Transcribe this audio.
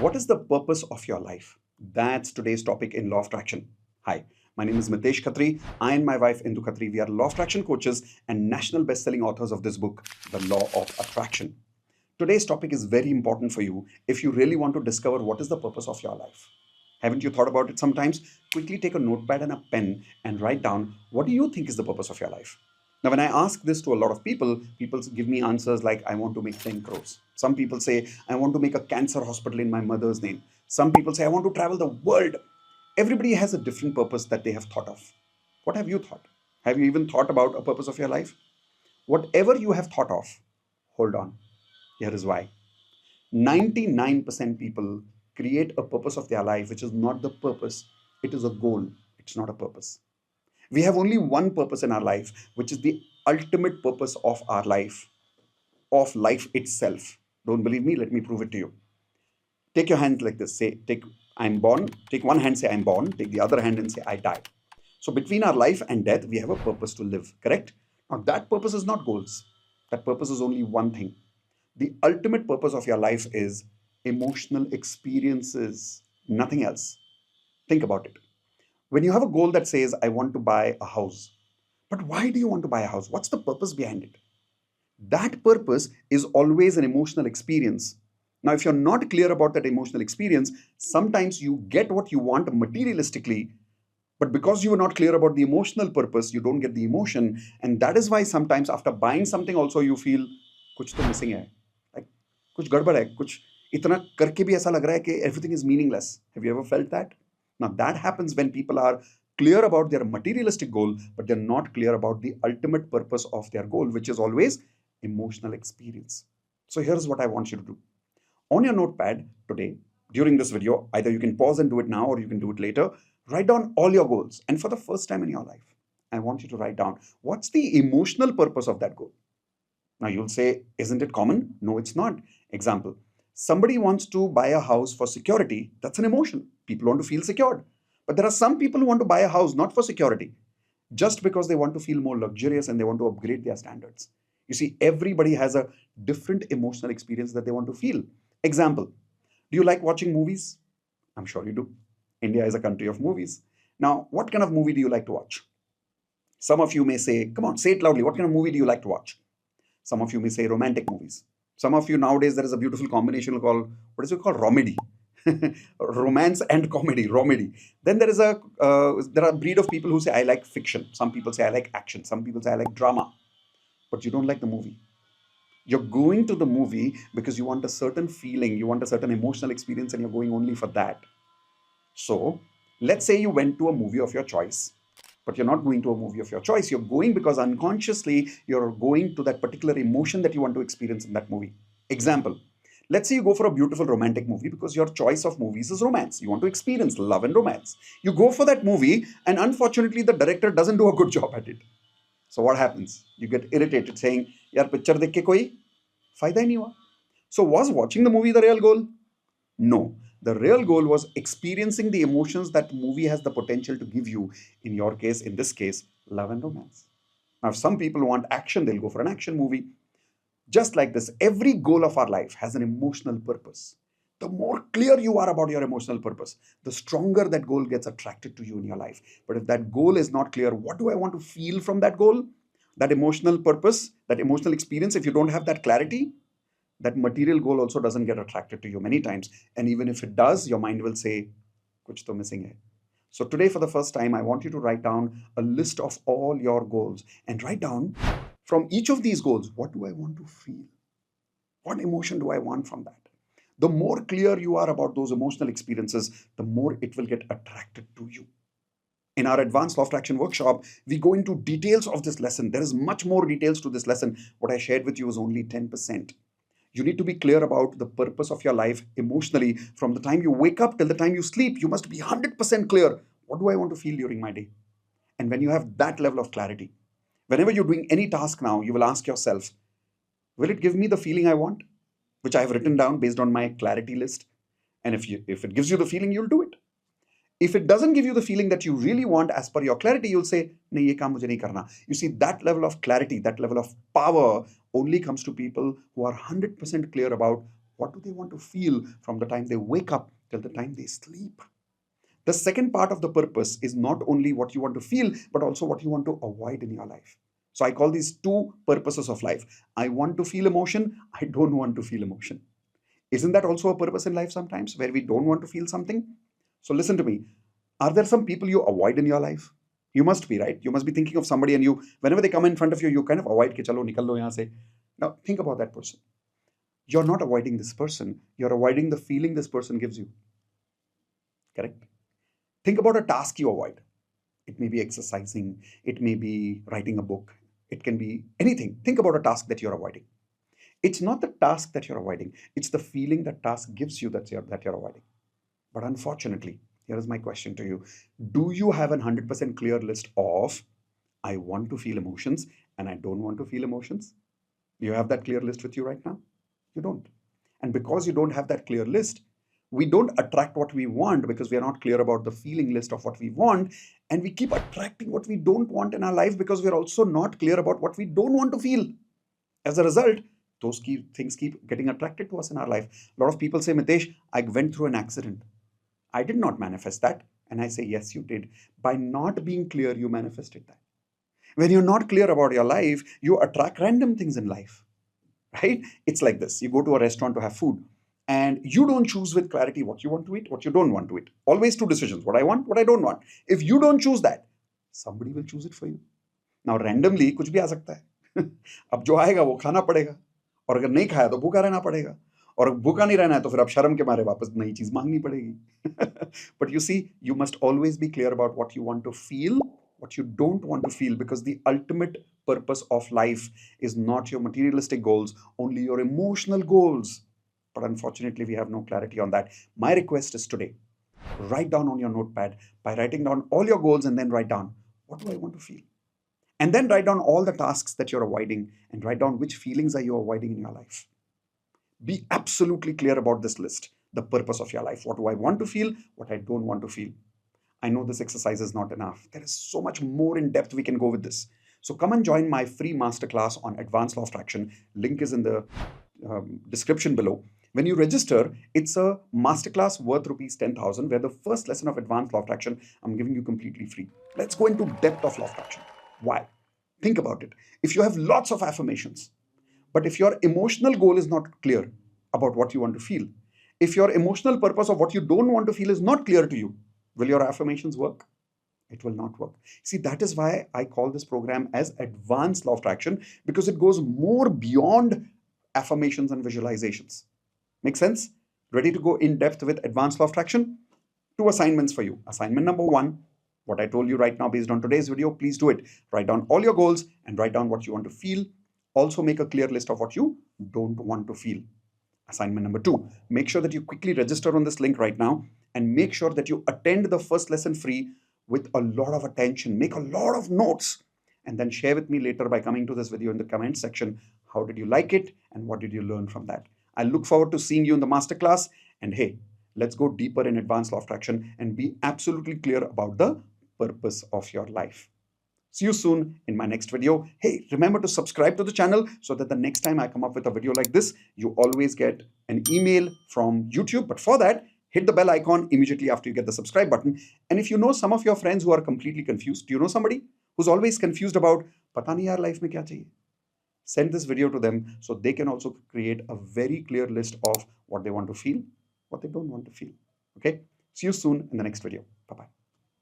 What is the purpose of your life? That's today's topic in Law of Attraction. Hi, my name is Mitesh Khatri. I and my wife Indu Khatri, we are Law of Attraction coaches and national best-selling authors of this book, The Law of Attraction. Today's topic is very important for you if you really want to discover what is the purpose of your life. Haven't you thought about it sometimes? Quickly take a notepad and a pen and write down what do you think is the purpose of your life? Now, when I ask this to a lot of people give me answers like, I want to make 10 crores. Some people say, I want to make a cancer hospital in my mother's name. Some people say, I want to travel the world. Everybody has a different purpose that they have thought of. What have you thought? Have you even thought about a purpose of your life? Whatever you have thought of, hold on. Here is why. 99% people create a purpose of their life, which is not the purpose. It is a goal. It's not a purpose. We have only one purpose in our life, which is the ultimate purpose of life itself. Don't believe me? Let me prove it to you. Take your hands like this. Say, take I'm born. Take one hand, say I'm born. Take the other hand and say I die. So between our life and death, we have a purpose to live, correct? Now that purpose is not goals. That purpose is only one thing. The ultimate purpose of your life is emotional experiences, nothing else. Think about it. When you have a goal that says, I want to buy a house, but why do you want to buy a house? What's the purpose behind it? That purpose is always an emotional experience. Now, if you're not clear about that emotional experience, sometimes you get what you want materialistically, but because you are not clear about the emotional purpose, you don't get the emotion. And that is why sometimes after buying something also you feel, कुछ तो missing है. Like, कुछ गड़बड़ है, कुछ इतना करके भी ऐसा लग रहा है कि everything is meaningless. Have you ever felt that? Now that happens when people are clear about their materialistic goal, but they're not clear about the ultimate purpose of their goal, which is always emotional experience. So here's what I want you to do. On your notepad today, during this video, either you can pause and do it now or you can do it later. Write down all your goals. And for the first time in your life, I want you to write down what's the emotional purpose of that goal. Now you'll say, isn't it common? No, it's not. Example, somebody wants to buy a house for security. That's an emotion. People want to feel secured. But there are some people who want to buy a house not for security, just because they want to feel more luxurious and they want to upgrade their standards. You see, everybody has a different emotional experience that they want to feel. Example, do you like watching movies? I'm sure you do. India is a country of movies. Now, what kind of movie do you like to watch? Some of you may say, come on, say it loudly. What kind of movie do you like to watch? Some of you may say romantic movies. Some of you nowadays, there is a beautiful combination called, what is it called? Romedy. Romance and comedy, romedy. Then there are a breed of people who say, I like fiction. Some people say, I like action. Some people say, I like drama. But you don't like the movie. You're going to the movie because you want a certain feeling, you want a certain emotional experience, and you're going only for that. So, let's say you went to a movie of your choice, but you're not going to a movie of your choice. You're going because unconsciously you're going to that particular emotion that you want to experience in that movie. Example, let's say you go for a beautiful romantic movie because your choice of movies is romance. You want to experience love and romance. You go for that movie, and unfortunately, the director doesn't do a good job at it. So what happens? You get irritated saying, यार picture देख के कोई फायदा ही नहीं हुआ. So was watching the movie the real goal? No. The real goal was experiencing the emotions that movie has the potential to give you. In your case, in this case, love and romance. Now, if some people want action, they'll go for an action movie. Just like this, every goal of our life has an emotional purpose. The more clear you are about your emotional purpose, the stronger that goal gets attracted to you in your life. But if that goal is not clear, what do I want to feel from that goal? That emotional purpose, that emotional experience, if you don't have that clarity, that material goal also doesn't get attracted to you many times. And even if it does, your mind will say, kuch to missing hai. So today, for the first time, I want you to write down a list of all your goals and write down from each of these goals, what do I want to feel? What emotion do I want from that? The more clear you are about those emotional experiences, the more it will get attracted to you. In our advanced law of attraction workshop, we go into details of this lesson. There is much more details to this lesson. What I shared with you is only 10%. You need to be clear about the purpose of your life emotionally. From the time you wake up till the time you sleep, you must be 100% clear. What do I want to feel during my day? And when you have that level of clarity, whenever you're doing any task now, you will ask yourself, will it give me the feeling I want, which I have written down based on my clarity list? And if it gives you the feeling, you'll do it. If it doesn't give you the feeling that you really want as per your clarity, you'll say, nahi, ye kaam mujhe nahi karna. You see, that level of clarity, that level of power only comes to people who are 100% clear about What do they want to feel from the time they wake up till the time they sleep? The second part of the purpose is not only what you want to feel, but also what you want to avoid in your life. So I call these two purposes of life. I want to feel emotion. I don't want to feel emotion. Isn't that also a purpose in life sometimes where we don't want to feel something? So listen to me. Are there some people you avoid in your life? You must be, right? You must be thinking of somebody and you, whenever they come in front of you, you kind of avoid, ke chalo, nikal lo yahan se. Now think about that person. You're not avoiding this person. You're avoiding the feeling this person gives you. Correct? Think about a task you avoid. It may be exercising. It may be writing a book. It can be anything. Think about a task that you're avoiding. It's not the task that you're avoiding. It's the feeling that task gives you that you're avoiding. But unfortunately, here is my question to you. Do you have a 100% clear list of I want to feel emotions and I don't want to feel emotions? Do you have that clear list with you right now? You don't. And because you don't have that clear list, we don't attract what we want because we are not clear about the feeling list of what we want. And we keep attracting what we don't want in our life because we're also not clear about what we don't want to feel. As a result, those things keep getting attracted to us in our life. A lot of people say, Mitesh, I went through an accident. I did not manifest that. And I say, yes, you did. By not being clear, you manifested that. When you're not clear about your life, you attract random things in life, right? It's like this. You go to a restaurant to have food and you don't choose with clarity what you want to eat, what you don't want to eat. Always two decisions, what I want, what I don't want. If you don't choose that, somebody will choose it for you. Now, randomly, कुछ भी आ सकता है. अब जो आएगा वो खाना पड़ेगा और अगर नहीं खाया तो भूखा रहना पड़ेगा और भूखा नहीं रहना है तो फिर अब शर्म के मारे वापस नई चीज मांगनी पड़ेगी. But you see, you must always be clear about what you want to feel, what you don't want to feel, because the ultimate purpose of life is not your materialistic goals, only your emotional goals. But unfortunately, we have no clarity on that. My request is today, write down on your notepad by writing down all your goals and then write down, what do I want to feel? And then write down all the tasks that you're avoiding and write down which feelings are you avoiding in your life. Be absolutely clear about this list, the purpose of your life. What do I want to feel? What I don't want to feel. I know this exercise is not enough. There is so much more in depth we can go with this. So come and join my free masterclass on advanced law of attraction. Link is in the description below. When you register, it's a masterclass worth rupees 10,000, where the first lesson of advanced law of attraction I'm giving you completely free. Let's go into depth of law of attraction. Why? Think about it. If you have lots of affirmations, but if your emotional goal is not clear about what you want to feel, if your emotional purpose of what you don't want to feel is not clear to you, will your affirmations work? It will not work. See, that is why I call this program as advanced law of attraction, because it goes more beyond affirmations and visualizations. Make sense? Ready to go in depth with advanced law of attraction? Two assignments for you. Assignment number one, what I told you right now based on today's video, please do it. Write down all your goals and write down what you want to feel. Also make a clear list of what you don't want to feel. Assignment number two, make sure that you quickly register on this link right now and make sure that you attend the first lesson free with a lot of attention. Make a lot of notes and then share with me later by coming to this video in the comment section. How did you like it and what did you learn from that? I look forward to seeing you in the masterclass. And hey, let's go deeper in advanced law of attraction and be absolutely clear about the purpose of your life. See you soon in my next video. Hey, remember to subscribe to the channel so that the next time I come up with a video like this, you always get an email from YouTube. But for that, hit the bell icon immediately after you get the subscribe button. And if you know some of your friends who are completely confused, do you know somebody who's always confused about pata nahi yaar life mein kya chahiye? Send this video to them so they can also create a very clear list of what they want to feel, what they don't want to feel. Okay? See you soon in the next video. Bye-bye.